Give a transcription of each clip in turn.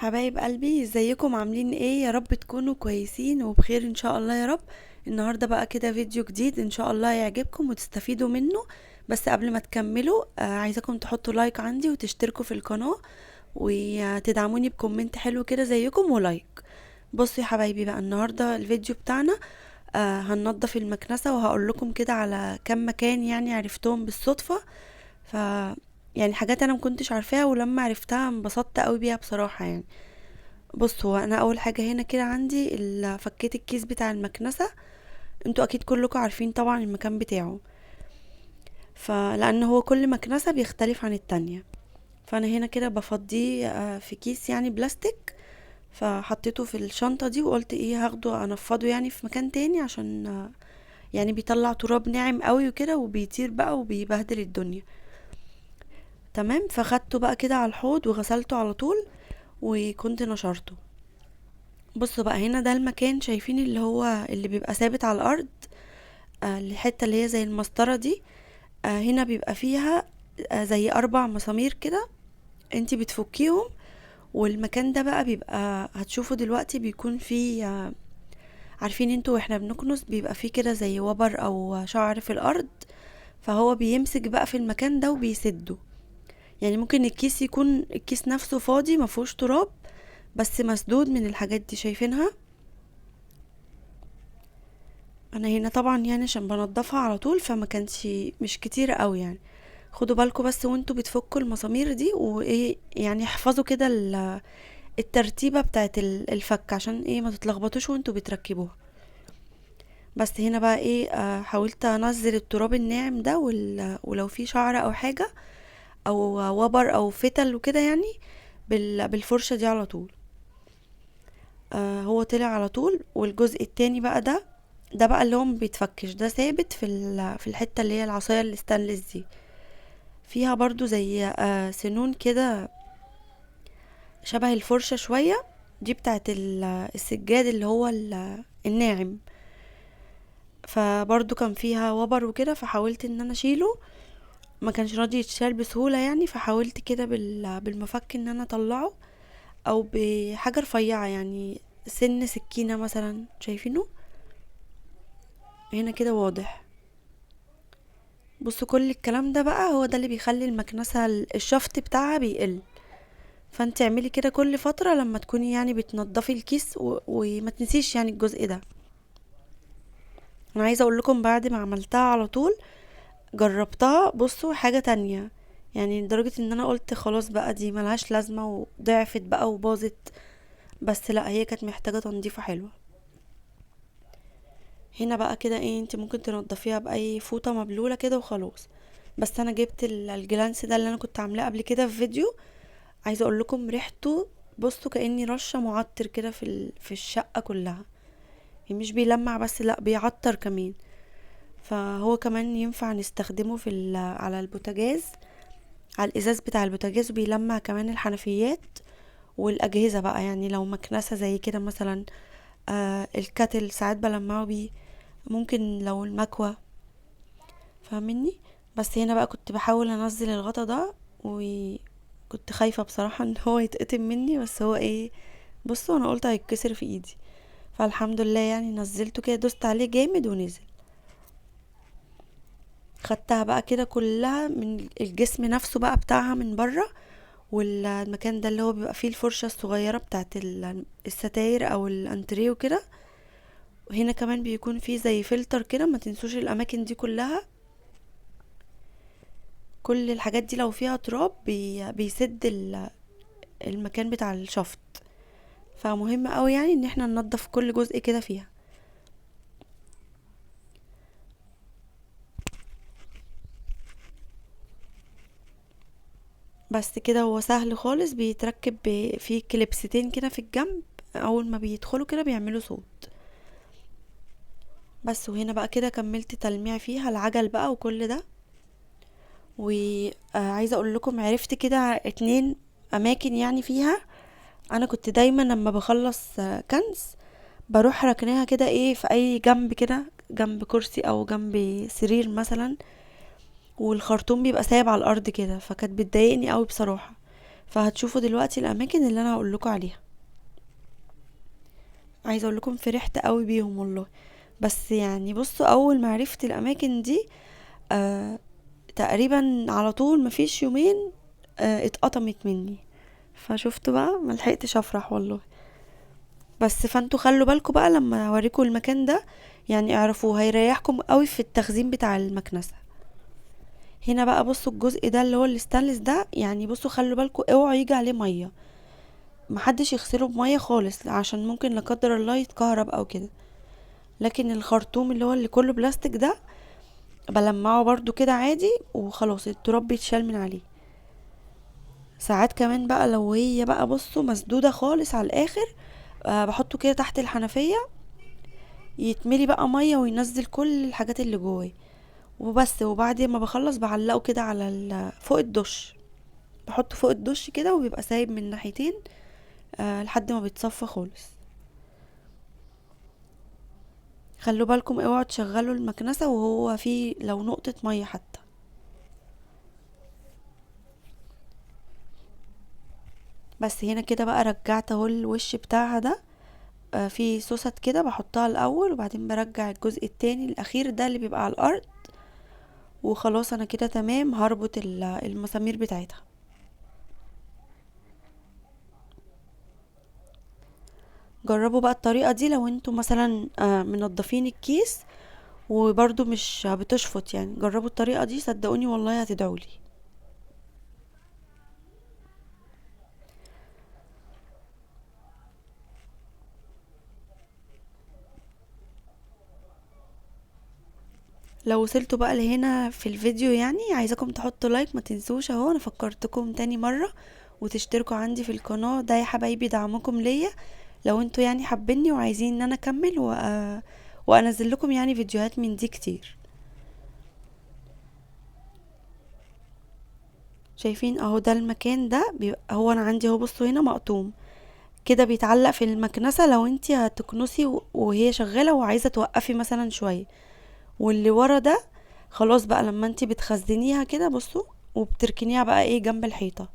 حبايب قلبي، ازيكم؟ عاملين ايه؟ يا رب تكونوا كويسين وبخير ان شاء الله يا رب. النهارده بقى كده فيديو جديد ان شاء الله يعجبكم وتستفيدوا منه. بس قبل ما تكملوا عايزاكم تحطوا لايك عندي وتشتركوا في القناة وتدعموني بكومنت حلو كده زيكم ولايك. بصوا يا حبايبي، بقى النهارده الفيديو بتاعنا هننضف المكنسة، وهقول لكم كده على كم مكان يعني عرفتهم بالصدفة. ف يعني حاجات انا مكنتش عارفاها، ولما عرفتها انبسطت قوي بيها بصراحة يعني. بص، هو انا اول حاجه هنا كده عندي فكيت الكيس بتاع المكنسه. انتوا اكيد كلكم عارفين طبعا المكان بتاعه، فلان هو كل مكنسه بيختلف عن التانية. فانا هنا كده بفضيه في كيس يعني بلاستيك، فحطيته في الشنطه دي وقلت ايه هاخده انفضه يعني في مكان تاني، عشان يعني بيطلع تراب ناعم قوي وكده وبيطير بقى وبيبهدل الدنيا. تمام، فخدته بقى كده على الحوض وغسلته على طول وكنت نشرته. بصوا بقى، هنا ده المكان شايفين اللي هو اللي بيبقى ثابت على الارض، الحتة اللي هي زي المسطرة دي. هنا بيبقى فيها زي 4 مسامير كده، انتي بتفكيهم. والمكان ده بقى بيبقى هتشوفوا دلوقتي بيكون فيه عارفين انتوا واحنا بنكنس بيبقى فيه كده زي وبر او شعر في الارض، فهو بيمسك بقى في المكان ده وبيسده. يعني ممكن الكيس يكون الكيس نفسه فاضي مفهوش تراب، بس مسدود من الحاجات دي، شايفينها؟ انا هنا طبعا يعني عشان بنضفها على طول فما كانش مش كتير قوي يعني. خدوا بالكم بس وانتوا بتفكوا المسامير دي، وايه يعني احفظوا كده الترتيبة بتاعت الفك، عشان ايه ما تتلخبطوش وانتوا بتركبوها. بس هنا بقى ايه حاولت انزل التراب الناعم ده ولو في شعر او حاجة او وبر او فتل وكده يعني بالفرشة دي على طول. هو طلع على طول. والجزء التاني بقى ده بقى اللي هو ما بيتفكش، ده ثابت في الحتة اللي هي العصاية الستانلس دي، فيها برضو زي سنون كده شبه الفرشة شوية. دي بتاعت السجاد اللي هو الناعم. فبرضو كان فيها وبر وكده، فحاولت ان انا اشيله، ما كانش راضي يتشال بسهولة يعني، فحاولت كده بالمفك ان انا اطلعه، او بحاجة رفيعة يعني سن سكينة مثلا، شايفينه هنا كده واضح. بصوا، كل الكلام ده بقى هو ده اللي بيخلي المكنسة الشفط بتاعها بيقل. فانت اعملي كده كل فترة لما تكوني يعني بتنضفي الكيس وما تنسيش يعني الجزء ده. انا عايزة اقول لكم بعد ما عملتها على طول جربتها، بصوا حاجة تانية، يعني لدرجة ان انا قلت خلاص بقى دي ملهاش لازمة وضعفت بقى وباظت. بس لا، هي كانت محتاجة تنظيفة حلوة. هنا بقى كده ايه، انت ممكن تنضفيها باي فوطة مبلولة كده وخلاص. بس انا جبت الجلانس ده اللي انا كنت عاملاه قبل كده في فيديو. عايزه اقول لكم ريحته، بصوا كاني رشه معطر كده في الشقه كلها. يعني مش بيلمع بس، لا بيعطر كمان. فهو كمان ينفع نستخدمه على البوتاجاز، على الازاز بتاع البوتاجاز، وبيلمع كمان الحنفيات والاجهزه بقى. يعني لو مكنسه زي كده مثلا، الكاتل ساعات بلمعه بيه، ممكن لو المكوى، فاهمني؟ بس هنا بقى كنت بحاول انزل الغطا ده، وكنت خايفة بصراحة ان هو يتقطم مني، بس هو ايه، بصوا انا قلت هيتكسر في ايدي، فالحمد لله يعني نزلته كده، دوست عليه جامد ونزل. خدتها بقى كده كلها من الجسم نفسه بقى بتاعها من بره، والمكان ده اللي هو بيبقى فيه الفرشة الصغيرة بتاعت الستاير او الانتريه وكده. وهنا كمان بيكون فيه زي فلتر كده، ما تنسوش الاماكن دي كلها. كل الحاجات دي لو فيها تراب بيسد المكان بتاع الشفط. فمهم قوي يعني ان احنا ننضف كل جزء كده فيها. بس كده هو سهل خالص، بيتركب فيه كليبستين كده في الجنب، اول ما بيدخلوا كده بيعملوا صوت. بس وهنا بقى كده كملت تلميع فيها العجل بقى وكل ده. وعايزه اقول لكم عرفت كده 2 اماكن يعني فيها. انا كنت دايما لما بخلص كنز بروح ركناها كده ايه في اي جنب كده، جنب كرسي او جنب سرير مثلا، والخرطوم بيبقى سايب على الارض كده، فكانت بتضايقني قوي بصراحه. فهتشوفوا دلوقتي الاماكن اللي انا هقول لكم عليها. عايزه اقول لكم فرحت قوي بيهم والله. بس يعني بصوا، اول ما عرفت الاماكن دي آه تقريبا على طول مفيش يومين اتقطمت مني. فشفتوا بقى ملحقتش افرح والله. بس فانتوا خلوا بالكم بقى لما اوريكم المكان ده، يعني اعرفوه هيريحكم قوي في التخزين بتاع المكنسه. هنا بقى بصوا الجزء ده اللي هو الستانلس ده، يعني بصوا خلوا بالكم اوعوا يجي عليه ميه، محدش يغسله بميه خالص عشان ممكن لا قدر الله يتكهرب او كده. لكن الخرطوم اللي هو اللي كله بلاستيك ده بلمعه برضو كده عادي وخلاص، التراب بيتشال من عليه. ساعات كمان بقى لو هي بقى بصوا مسدودة خالص على الاخر، بحطه كده تحت الحنفية يتملي بقى مية وينزل كل الحاجات اللي جواه وبس. وبعد ما بخلص بعلقه كده على فوق الدش، بحطه فوق الدش كده وبيبقى سايب من ناحيتين لحد ما بيتصفى خالص. خلوا بالكم اوعوا تشغلوا المكنسة وهو فيه لو نقطة مية حتى. بس هنا كده بقى رجعت اهو الوش بتاعها ده، في سوست كده بحطها الاول وبعدين برجع الجزء التاني الاخير ده اللي بيبقى على الارض. وخلاص انا كده تمام، هربط المسامير بتاعتها. جربوا بقى الطريقة دي لو انتوا مثلا منضفين الكيس وبرضو مش بتشفط، يعني جربوا الطريقة دي صدقوني والله هتدعولي. لو وصلتوا بقى لهنا في الفيديو يعني عايزاكم تحطوا لايك، ما تنسوش اهو انا فكرتكم تاني مرة، وتشتركوا عندي في القناة، ده يا حبايبي دعمكم ليا لو انتوا يعني حابيني وعايزين ان انا اكمل وانزل لكم يعني فيديوهات من دي كتير. شايفين اهو ده المكان ده هو انا عندي اهو بصوا هنا مقطوم كده بيتعلق في المكنسة لو انتي هتكنسي وهي شغالة وعايزة توقفي مثلا شوية. واللي ورا ده خلاص بقى لما انتي بتخزنيها كده بصوا وبتركنيها بقى ايه جنب الحيطة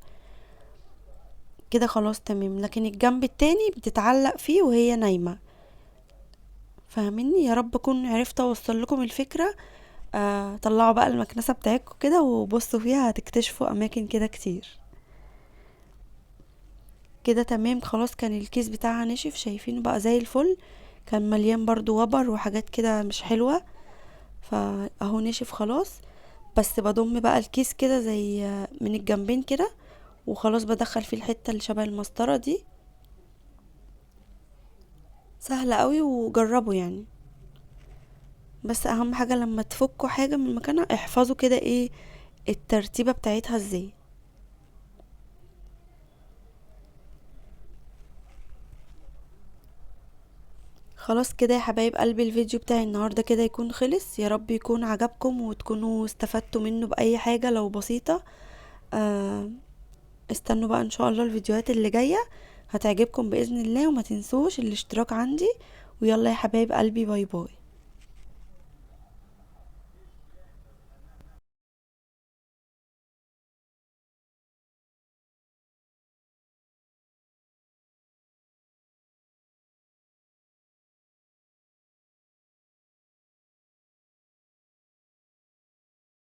كده خلاص تمام. لكن الجنب التاني بتتعلق فيه وهي نايمة. فاهميني؟ يا رب اكون عرفت اوصل لكم الفكرة. طلعوا بقى المكنسة بتاعتكم كده وبصوا فيها هتكتشفوا اماكن كده كتير. كده تمام خلاص، كان الكيس بتاعها نشف شايفينه بقى زي الفل. كان مليان برضو وبر وحاجات كده مش حلوة، فاهو نشف خلاص. بس بضم بقى الكيس كده زي من الجنبين كده وخلاص بدخل فيه الحتة اللي شبه المسطرة دي. سهلة قوي وجربوا يعني. بس اهم حاجة لما تفكوا حاجة من مكانها احفظوا كده ايه الترتيبة بتاعتها ازاي. خلاص كده يا حبايب قلبي الفيديو بتاعي النهاردة كده يكون خلص. يا رب يكون عجبكم وتكونوا استفدتوا منه بأي حاجة لو بسيطة. آه استنوا بقى ان شاء الله الفيديوهات اللي جاية هتعجبكم بإذن الله، وما تنسوش الاشتراك عندي. ويلا يا حبايب قلبي، باي باي.